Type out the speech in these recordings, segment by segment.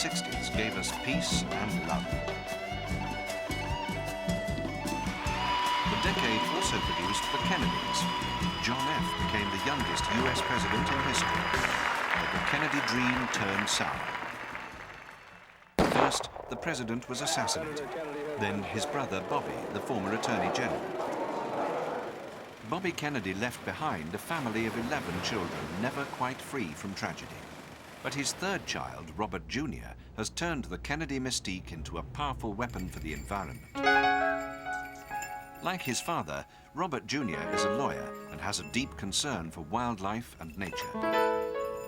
1960s gave us peace and love. The decade also produced the Kennedys. John F. became the youngest US president in history, but the Kennedy dream turned sour. First, the president was assassinated. Then his brother, Bobby, the former Attorney General. Bobby Kennedy left behind a family of 11 children, never quite free from tragedy. But his third child, Robert Jr., has turned the Kennedy mystique into a powerful weapon for the environment. Like his father, Robert Jr. is a lawyer and has a deep concern for wildlife and nature.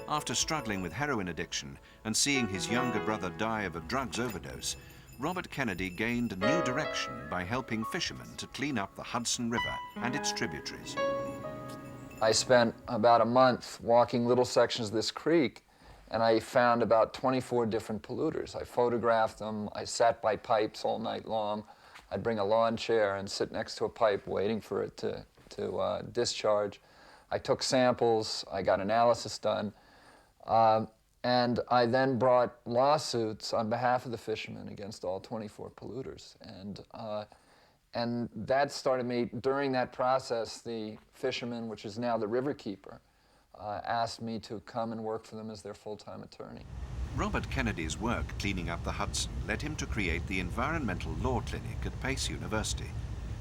After struggling with heroin addiction and seeing his younger brother die of a drugs overdose, Robert Kennedy gained a new direction by helping fishermen to clean up the Hudson River and its tributaries. I spent about a month walking little sections of this creek, and I found about 24 different polluters. I photographed them. I sat by pipes all night long. I'd bring a lawn chair and sit next to a pipe waiting for it to discharge. I took samples. I got analysis done. And I then brought lawsuits on behalf of the fishermen against all 24 polluters. And that started me, during that process, the fisherman, which is now the river keeper, asked me to come and work for them as their full-time attorney. Robert Kennedy's work cleaning up the Hudson led him to create the Environmental Law Clinic at Pace University,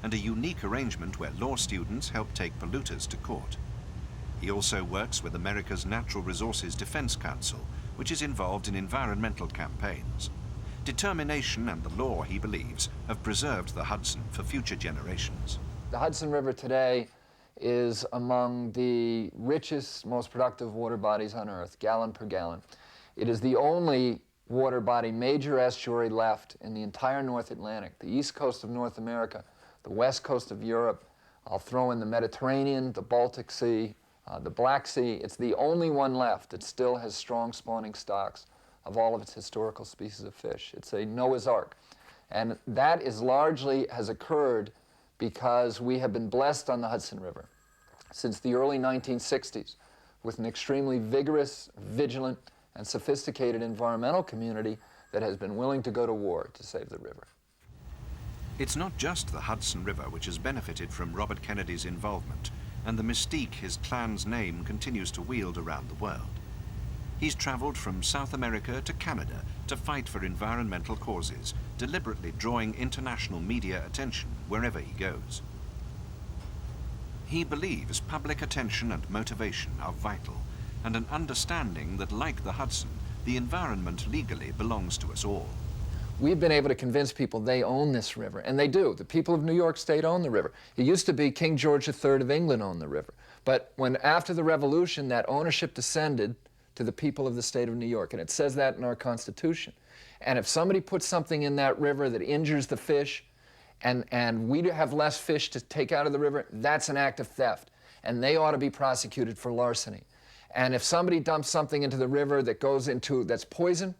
and a unique arrangement where law students help take polluters to court. He also works with America's Natural Resources Defense Council, which is involved in environmental campaigns. Determination and the law, he believes, have preserved the Hudson for future generations. The Hudson River today is among the richest, most productive water bodies on Earth, gallon per gallon. It is the only water body, major estuary left in the entire North Atlantic, the east coast of North America, the west coast of Europe. I'll throw in the Mediterranean, the Baltic Sea, the Black Sea. It's the only one left that still has strong spawning stocks of all of its historical species of fish. It's a Noah's Ark. And that is largely has occurred because we have been blessed on the Hudson River since the early 1960s with an extremely vigorous, vigilant, and sophisticated environmental community that has been willing to go to war to save the river. It's not just the Hudson River which has benefited from Robert Kennedy's involvement and the mystique his clan's name continues to wield around the world. He's traveled from South America to Canada to fight for environmental causes, deliberately drawing international media attention wherever he goes. He believes public attention and motivation are vital, and an understanding that, like the Hudson, the environment legally belongs to us all. We've been able to convince people they own this river, and they do. The people of New York State own the river. It used to be King George III of England owned the river. But when, after the Revolution, that ownership descended to the people of the state of New York, and it says that in our Constitution. And if somebody puts something in that river that injures the fish, and we have less fish to take out of the river, that's an act of theft, and they ought to be prosecuted for larceny. And if somebody dumps something into the river that goes into, that's poison,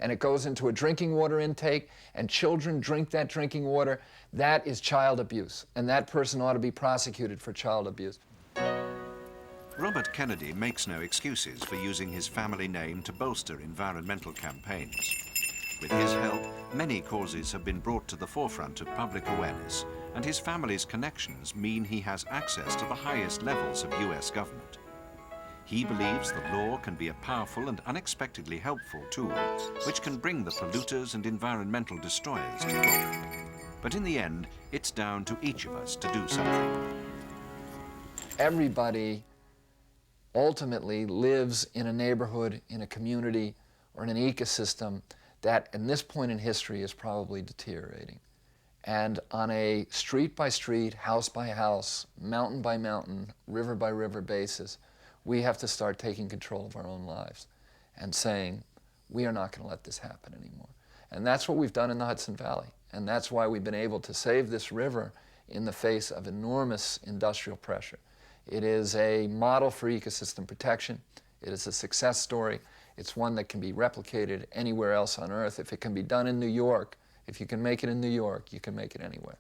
and it goes into a drinking water intake, and children drink that drinking water, that is child abuse, and that person ought to be prosecuted for child abuse. Robert Kennedy makes no excuses for using his family name to bolster environmental campaigns. With his help, many causes have been brought to the forefront of public awareness, and his family's connections mean he has access to the highest levels of US government. He believes the law can be a powerful and unexpectedly helpful tool, which can bring the polluters and environmental destroyers to book. But in the end, it's down to each of us to do something. Everybody ultimately lives in a neighborhood, in a community, or in an ecosystem that, at this point in history, is probably deteriorating. And on a street-by-street, house-by-house, mountain-by-mountain, river-by-river basis, we have to start taking control of our own lives and saying, we are not going to let this happen anymore. And that's what we've done in the Hudson Valley. And that's why we've been able to save this river in the face of enormous industrial pressure. It is a model for ecosystem protection. It is a success story. It's one that can be replicated anywhere else on Earth. If it can be done in New York, if you can make it in New York, you can make it anywhere.